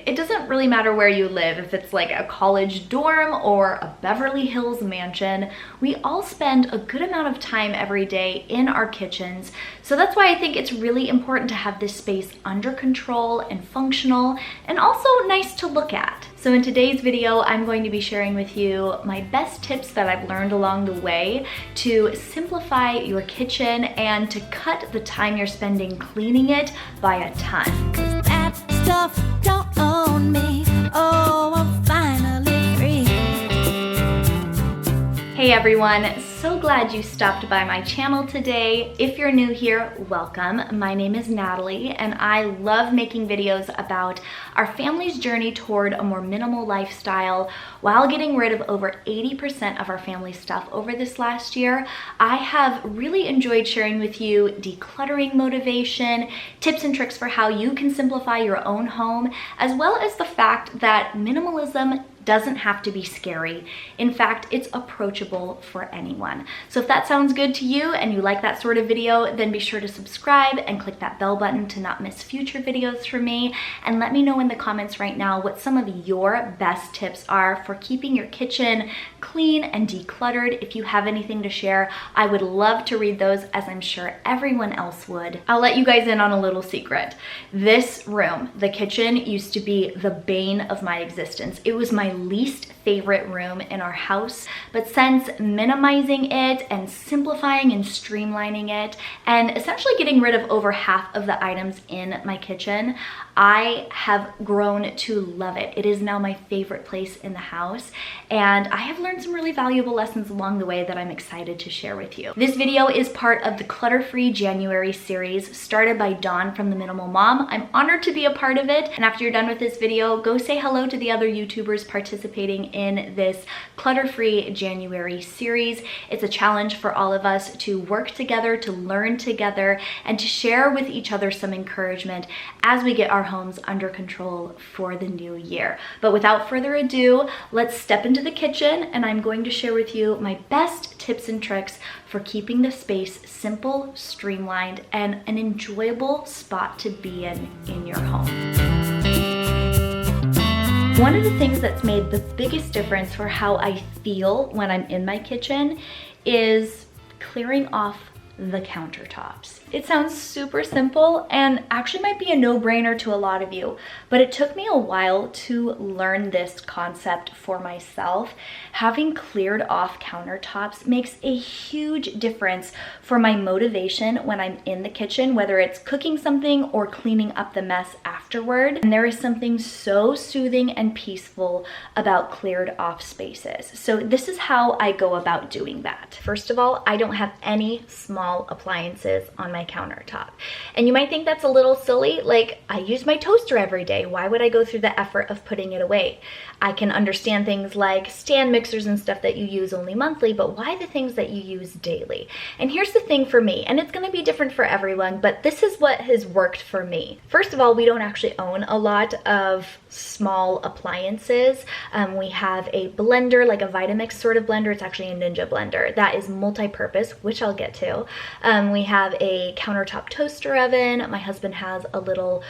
It doesn't really matter where you live, if it's like a college dorm or a Beverly Hills mansion, we all spend a good amount of time every day in our kitchens. So that's why I think it's really important to have this space under control and functional and also nice to look at. So in today's video, I'm going to be sharing with you my best tips that I've learned along the way to simplify your kitchen and to cut the time you're spending cleaning it by a ton. That stuff don't own me. Oh, I'm finally free. Hey everyone, so glad you stopped by my channel today. If you're new here, welcome. My name is Natalie and I love making videos about our family's journey toward a more minimal lifestyle while getting rid of over 80% of our family stuff over this last year. I have really enjoyed sharing with you decluttering motivation, tips and tricks for how you can simplify your own home, as well as the fact that minimalism doesn't have to be scary. In fact, it's approachable for anyone. So if that sounds good to you and you like that sort of video, then be sure to subscribe and click that bell button to not miss future videos from me. And let me know in the comments right now what some of your best tips are for keeping your kitchen clean and decluttered. If you have anything to share, I would love to read those, as I'm sure everyone else would. I'll let you guys in on a little secret. This room, the kitchen, used to be the bane of my existence. It was my least favorite room in our house, but since minimizing it and simplifying and streamlining it and essentially getting rid of over half of the items in my kitchen, I have grown to love it. It is now my favorite place in the house, and I have learned some really valuable lessons along the way that I'm excited to share with you. This video is part of the Clutter-Free January series started by Dawn from The Minimal Mom. I'm honored to be a part of it, and after you're done with this video, go say hello to the other YouTubers participating in this Clutter-Free January series. It's a challenge for all of us to work together, to learn together, and to share with each other some encouragement as we get our homes under control for the new year. But without further ado, let's step into the kitchen and I'm going to share with you my best tips and tricks for keeping the space simple, streamlined, and an enjoyable spot to be in your home. One of the things that's made the biggest difference for how I feel when I'm in my kitchen is clearing off the countertops. It sounds super simple and actually might be a no-brainer to a lot of you, but it took me a while to learn this concept for myself. Having cleared off countertops makes a huge difference for my motivation when I'm in the kitchen, whether it's cooking something or cleaning up the mess afterward. And there is something so soothing and peaceful about cleared off spaces. So this is how I go about doing that. First of all, I don't have any small appliances on my countertop. And you might think that's a little silly, like I use my toaster every day. Why would I go through the effort of putting it away? I can understand things like stand mixers and stuff that you use only monthly, but why the things that you use daily? And here's the thing for me, and it's gonna be different for everyone, but this is what has worked for me. First of all, we don't actually own a lot of small appliances. We have a blender, like a Vitamix sort of blender. It's actually a Ninja blender that is multi-purpose, which I'll get to. We have a countertop toaster oven. My husband has a little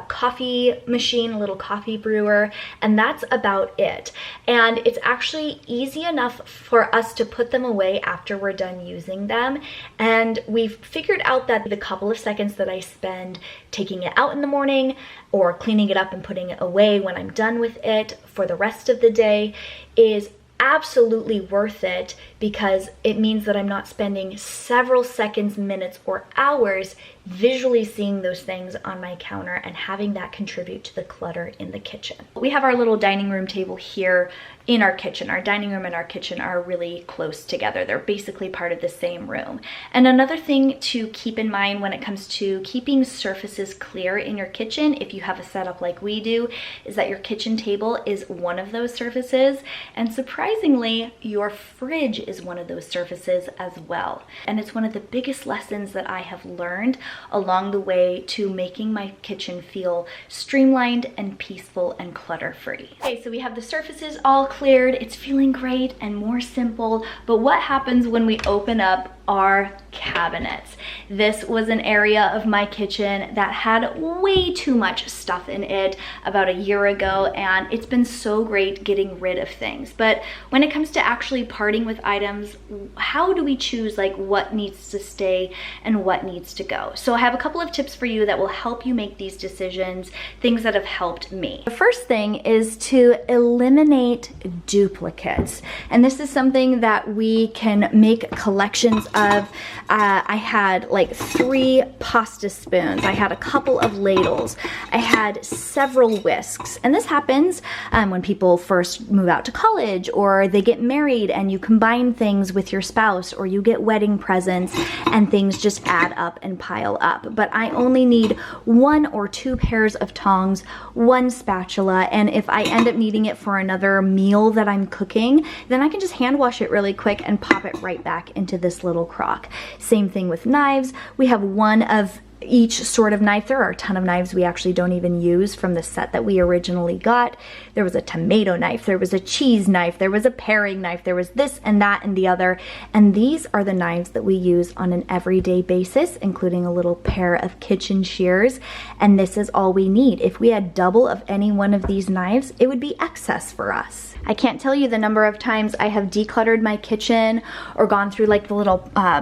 coffee machine, a little coffee brewer, and that's about it. And it's actually easy enough for us to put them away after we're done using them. And we've figured out that the couple of seconds that I spend taking it out in the morning or cleaning it up and putting it away when I'm done with it for the rest of the day is absolutely worth it, because it means that I'm not spending several seconds, minutes, or hours visually seeing those things on my counter and having that contribute to the clutter in the kitchen. We have our little dining room table here in our kitchen. Our dining room and our kitchen are really close together. They're basically part of the same room. And another thing to keep in mind when it comes to keeping surfaces clear in your kitchen, if you have a setup like we do, is that your kitchen table is one of those surfaces. And surprisingly, surprisingly, your fridge is one of those surfaces as well. And it's one of the biggest lessons that I have learned along the way to making my kitchen feel streamlined and peaceful and clutter-free. Okay, so we have the surfaces all cleared. It's feeling great and more simple, but what happens when we open up our cabinets? This was an area of my kitchen that had way too much stuff in it about a year ago, and it's been so great getting rid of things. But when it comes to actually parting with items, how do we choose like what needs to stay and what needs to go? So I have a couple of tips for you that will help you make these decisions, things that have helped me. The first thing is to eliminate duplicates. And this is something that we can make collections of. I had like 3 pasta spoons. I had a couple of ladles. I had several whisks. And this happens when people first move out to college, or they get married and you combine things with your spouse, or you get wedding presents and things just add up and pile up. But I only need 1 or 2 pairs of tongs, 1 spatula, and if I end up needing it for another meal that I'm cooking, then I can just hand wash it really quick and pop it right back into this little crock. Same thing with knives. We have 1 of each sort of knife. There are a ton of knives we actually don't even use from the set that we originally got. There was a tomato knife, there was a cheese knife, there was a paring knife, there was this and that and the other. And these are the knives that we use on an everyday basis, including a little pair of kitchen shears. And this is all we need. If we had double of any one of these knives, it would be excess for us. I can't tell you the number of times I have decluttered my kitchen or gone through like the little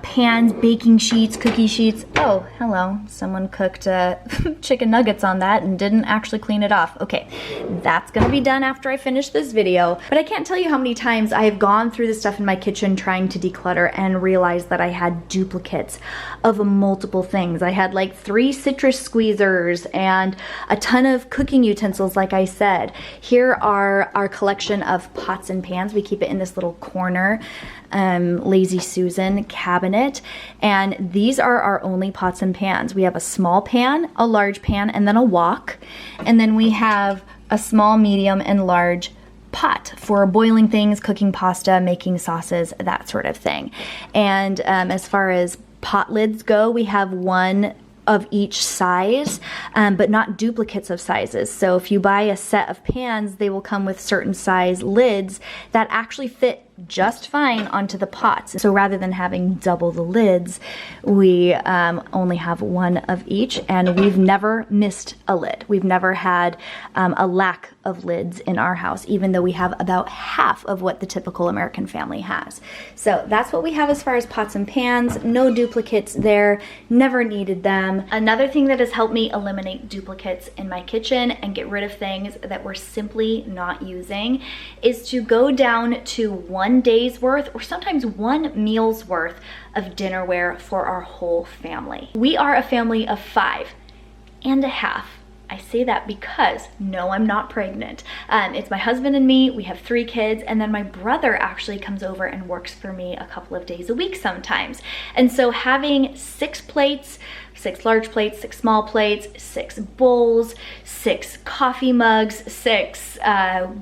pans, baking sheets, cookie sheets. Oh, hello. Someone cooked chicken nuggets on that and didn't actually clean it off. Okay, that's gonna be done after I finish this video. But I can't tell you how many times I have gone through the stuff in my kitchen trying to declutter and realized that I had duplicates of multiple things. I had like 3 citrus squeezers and a ton of cooking utensils, like I said. Here are our collection of pots and pans. We keep it in this little corner Lazy Susan cabinet, and these are our only pots and pans. We have a small pan, a large pan, and then a wok, and then we have a small, medium, and large pot for boiling things, cooking pasta, making sauces, that sort of thing. And as far as pot lids go, we have 1 of each size, but not duplicates of sizes. So if you buy a set of pans, they will come with certain size lids that actually fit just fine onto the pots. So rather than having double the lids, we only have 1 of each, and we've never missed a lid. We've never had a lack of lids in our house, even though we have about half of what the typical American family has. So that's what we have as far as pots and pans. No duplicates there, never needed them. Another thing that has helped me eliminate duplicates in my kitchen and get rid of things that we're simply not using is to go down to 1 day's worth, or sometimes 1 meal's worth of dinnerware for our whole family. We are a family of 5 and a half. I say that because, no, I'm not pregnant. It's my husband and me, we have 3 kids, and then my brother actually comes over and works for me a couple of days a week sometimes. And so having 6 plates, 6 large plates, 6 small plates, 6 bowls, 6 coffee mugs, 6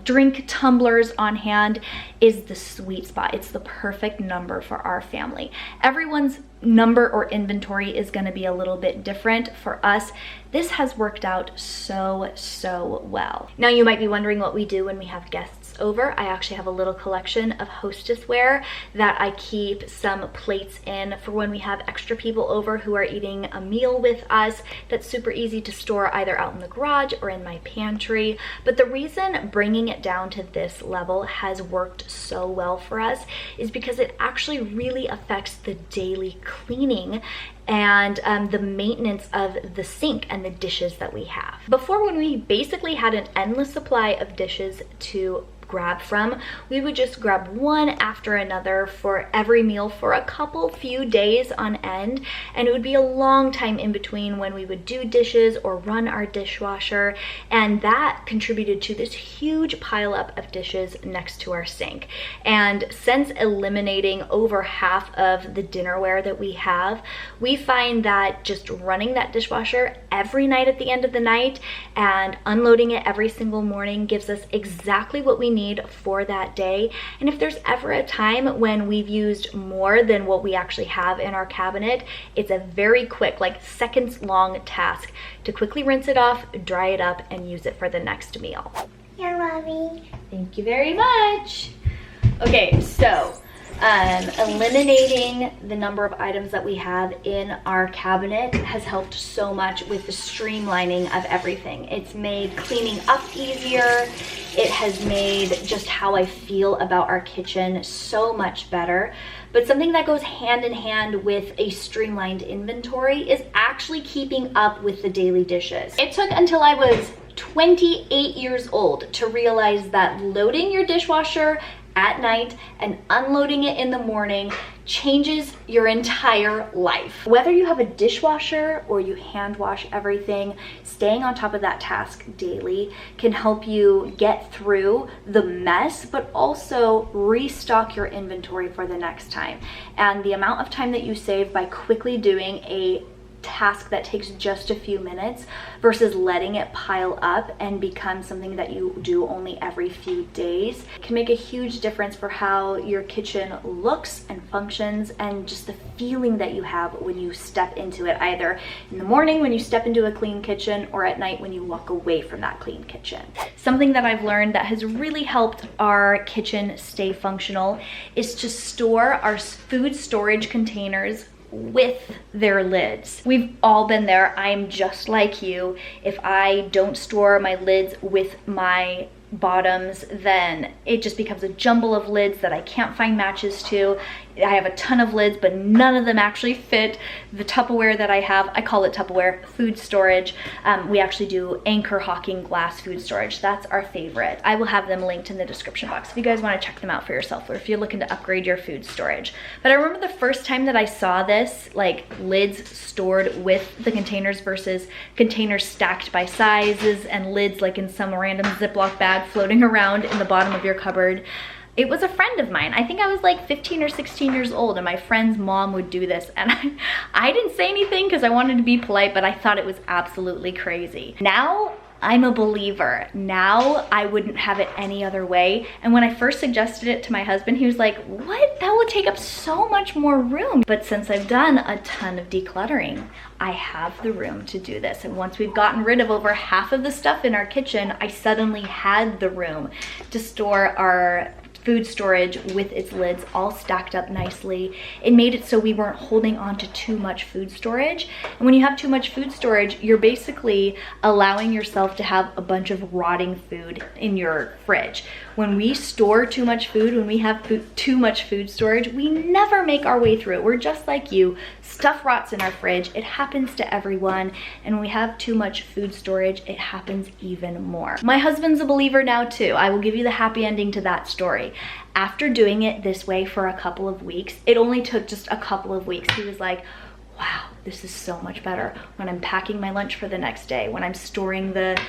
drink tumblers on hand is the sweet spot. It's the perfect number for our family. Everyone's number or inventory is going to be a little bit different. For us, this has worked out so well. Now you might be wondering what we do when we have guests over. I actually have a little collection of hostessware that I keep some plates in for when we have extra people over who are eating a meal with us. That's super easy to store either out in the garage or in my pantry. But the reason bringing it down to this level has worked so well for us is because it actually really affects the daily cleaning and the maintenance of the sink and the dishes that we have. Before, when we basically had an endless supply of dishes to grab from, we would just grab one after another for every meal for a few days on end, and it would be a long time in between when we would do dishes or run our dishwasher, and that contributed to this huge pile up of dishes next to our sink. And since eliminating over half of the dinnerware that we have, we've We find that just running that dishwasher every night at the end of the night and unloading it every single morning gives us exactly what we need for that day. And if there's ever a time when we've used more than what we actually have in our cabinet, it's a very quick, like seconds long task to quickly rinse it off, dry it up, and use it for the next meal. Here, Mommy. Thank you very much. Okay, so eliminating the number of items that we have in our cabinet has helped so much with the streamlining of everything. It's made cleaning up easier. It has made just how I feel about our kitchen so much better. But something that goes hand in hand with a streamlined inventory is actually keeping up with the daily dishes. It took until I was 28 years old to realize that loading your dishwasher at night and unloading it in the morning changes your entire life. Whether you have a dishwasher or you hand wash everything, staying on top of that task daily can help you get through the mess, but also restock your inventory for the next time. And the amount of time that you save by quickly doing a task that takes just a few minutes versus letting it pile up and become something that you do only every few days can make a huge difference for how your kitchen looks and functions, and just the feeling that you have when you step into it, either in the morning when you step into a clean kitchen or at night when you walk away from that clean kitchen. Something that I've learned that has really helped our kitchen stay functional is to store our food storage containers with their lids. We've all been there. I'm just like you. If I don't store my lids with my bottoms, then it just becomes a jumble of lids that I can't find matches to. I have a ton of lids, but none of them actually fit the Tupperware that I have. I call it Tupperware food storage. We actually do Anchor Hawking glass food storage. That's our favorite. I will have them linked in the description box if you guys want to check them out for yourself, or if you're looking to upgrade your food storage. But I remember the first time that I saw this, like lids stored with the containers versus containers stacked by sizes and lids like in some random Ziploc bag floating around in the bottom of your cupboard. It was a friend of mine. I think I was like 15 or 16 years old, and my friend's mom would do this, and I didn't say anything because I wanted to be polite, but I thought it was absolutely crazy. Now I'm a believer. Now I wouldn't have it any other way. And when I first suggested it to my husband, he was like, what? That would take up so much more room. But since I've done a ton of decluttering, I have the room to do this. And once we've gotten rid of over half of the stuff in our kitchen, I suddenly had the room to store our food storage with its lids all stacked up nicely. It made it so we weren't holding on to too much food storage. And when you have too much food storage, you're basically allowing yourself to have a bunch of rotting food in your fridge. When we store too much food, when we have too much food storage, we never make our way through it. We're just like you. Stuff rots in our fridge. It happens to everyone. And when we have too much food storage, it happens even more. My husband's a believer now too. I will give you the happy ending to that story. After doing it this way for a couple of weeks, it only took just a couple of weeks, he was like, wow, this is so much better. When I'm packing my lunch for the next day, when I'm storing the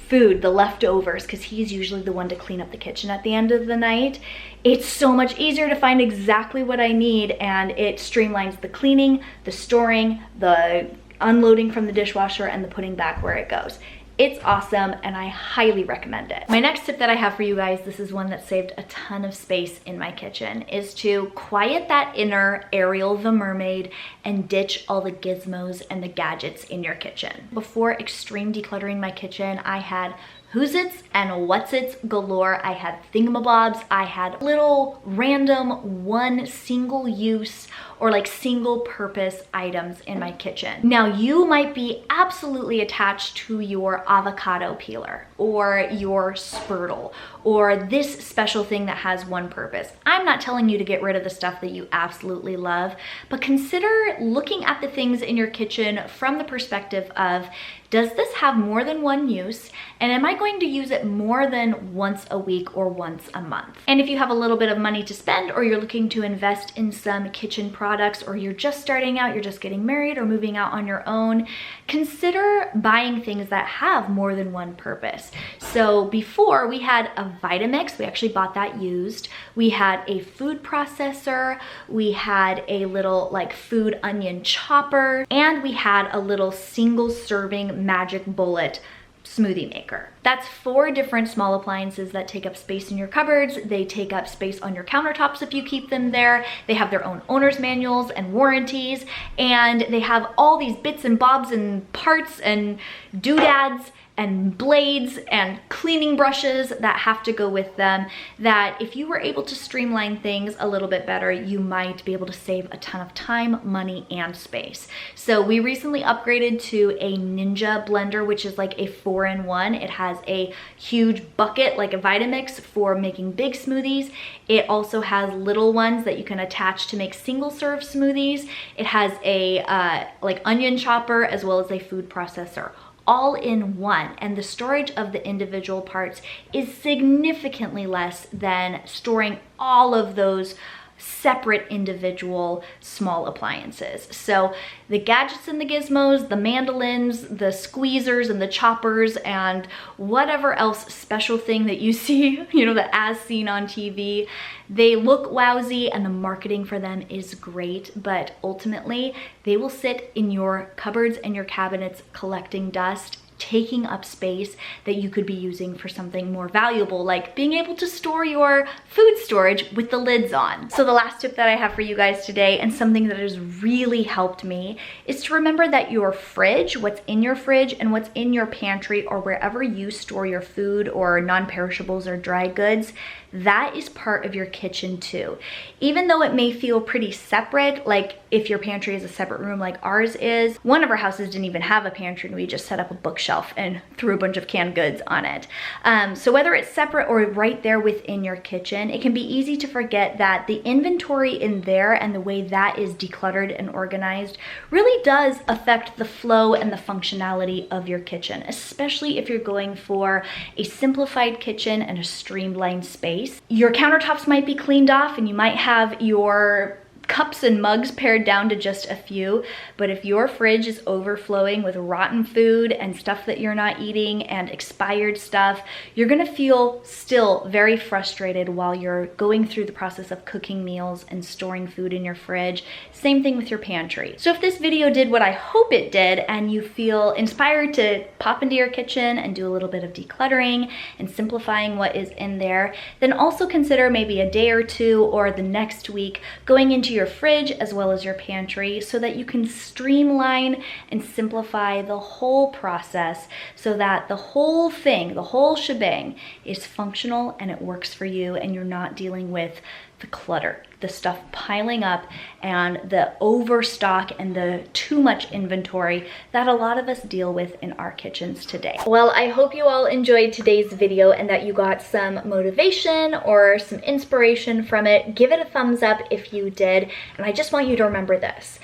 food, the leftovers, because he's usually the one to clean up the kitchen at the end of the night, it's so much easier to find exactly what I need, and it streamlines the cleaning, the storing, the unloading from the dishwasher, and the putting back where it goes. It's awesome, and I highly recommend it. My next tip that I have for you guys, this is one that saved a ton of space in my kitchen, is to quiet that inner Ariel the mermaid and ditch all the gizmos and the gadgets in your kitchen. Before extreme decluttering my kitchen, I had who's-its and what's-its galore. I had thingamabobs. I had little random one single use or like single purpose items in my kitchen. Now you might be absolutely attached to your avocado peeler or your spurtle or this special thing that has one purpose. I'm not telling you to get rid of the stuff that you absolutely love, but consider looking at the things in your kitchen from the perspective of, does this have more than one use? And am I going to use it more than once a week or once a month? And if you have a little bit of money to spend, or you're looking to invest in some kitchen products products, or you're just starting out, you're just getting married or moving out on your own, consider buying things that have more than one purpose. So before, we had a Vitamix. We actually bought that used. We had a food processor. We had a little like food onion chopper, and we had a little single serving Magic Bullet smoothie maker. That's 4 different small appliances that take up space in your cupboards. They take up space on your countertops if you keep them there. They have their own owner's manuals and warranties, and they have all these bits and bobs and parts and doodads and blades and cleaning brushes that have to go with them, that if you were able to streamline things a little bit better, you might be able to save a ton of time, money, and space. So we recently upgraded to a Ninja blender, which is like a 4-in-1. It has a huge bucket like a Vitamix for making big smoothies. It also has little ones that you can attach to make single serve smoothies. It has a like onion chopper as well as a food processor, all in one, and the storage of the individual parts is significantly less than storing all of those separate individual small appliances. So the gadgets and the gizmos, the mandolins, the squeezers and the choppers, and whatever else special thing that you see, you know, that as seen on TV, they look wowsy and the marketing for them is great, but ultimately they will sit in your cupboards and your cabinets collecting dust, taking up space that you could be using for something more valuable, like being able to store your food storage with the lids on. So the last tip that I have for you guys today, and something that has really helped me, is to remember that your fridge, what's in your fridge and what's in your pantry or wherever you store your food or non-perishables or dry goods, that is part of your kitchen too. Even though it may feel pretty separate, like if your pantry is a separate room like ours is. One of our houses didn't even have a pantry, and we just set up a bookshelf and threw a bunch of canned goods on it. So whether it's separate or right there within your kitchen, it can be easy to forget that the inventory in there and the way that is decluttered and organized really does affect the flow and the functionality of your kitchen, especially if you're going for a simplified kitchen and a streamlined space. Your countertops might be cleaned off and you might have your cups and mugs pared down to just a few, but if your fridge is overflowing with rotten food and stuff that you're not eating and expired stuff, you're gonna feel still very frustrated while you're going through the process of cooking meals and storing food in your fridge. Same thing with your pantry. So if this video did what I hope it did and you feel inspired to pop into your kitchen and do a little bit of decluttering and simplifying what is in there, then also consider maybe a day or two or the next week going into your fridge as well as your pantry so that you can streamline and simplify the whole process so that the whole thing, the whole shebang is functional and it works for you, and you're not dealing with the clutter, the stuff piling up and the overstock and the too much inventory that a lot of us deal with in our kitchens today. Well, I hope you all enjoyed today's video and that you got some motivation or some inspiration from it. Give it a thumbs up if you did. And I just want you to remember this.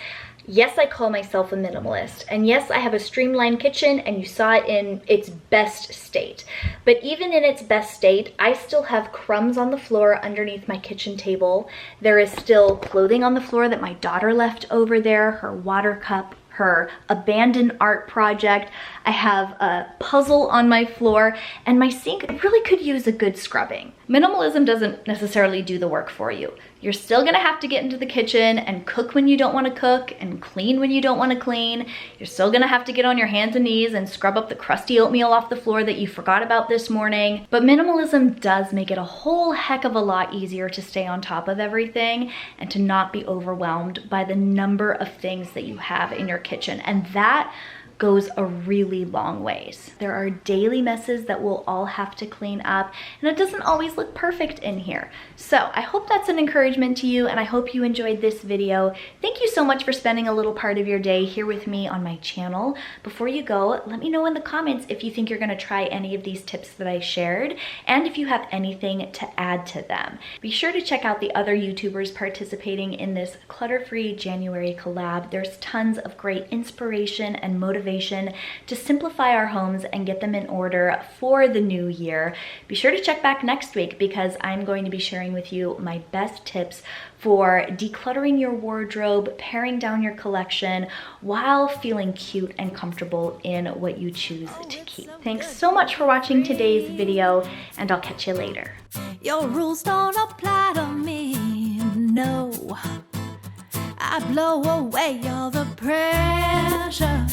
Yes, I call myself a minimalist, and yes, I have a streamlined kitchen and you saw it in its best state. But even in its best state, I still have crumbs on the floor underneath my kitchen table. There is still clothing on the floor that my daughter left over there, her water cup, her abandoned art project. I have a puzzle on my floor, and my sink really could use a good scrubbing. Minimalism doesn't necessarily do the work for you. You're still gonna have to get into the kitchen and cook when you don't wanna cook and clean when you don't wanna clean. You're still gonna have to get on your hands and knees and scrub up the crusty oatmeal off the floor that you forgot about this morning. But minimalism does make it a whole heck of a lot easier to stay on top of everything and to not be overwhelmed by the number of things that you have in your kitchen. And that goes a really long ways. There are daily messes that we'll all have to clean up, and it doesn't always look perfect in here. So I hope that's an encouragement to you, and I hope you enjoyed this video. Thank you so much for spending a little part of your day here with me on my channel. Before you go, let me know in the comments if you think you're gonna try any of these tips that I shared, and if you have anything to add to them. Be sure to check out the other YouTubers participating in this clutter-free January collab. There's tons of great inspiration and motivation motivation to simplify our homes and get them in order for the new year. Be sure to check back next week because I'm going to be sharing with you my best tips for decluttering your wardrobe, paring down your collection while feeling cute and comfortable in what you choose to keep. Thanks so much for watching today's video, and I'll catch you later. Your rules don't apply to me, no. I blow away all the pressure.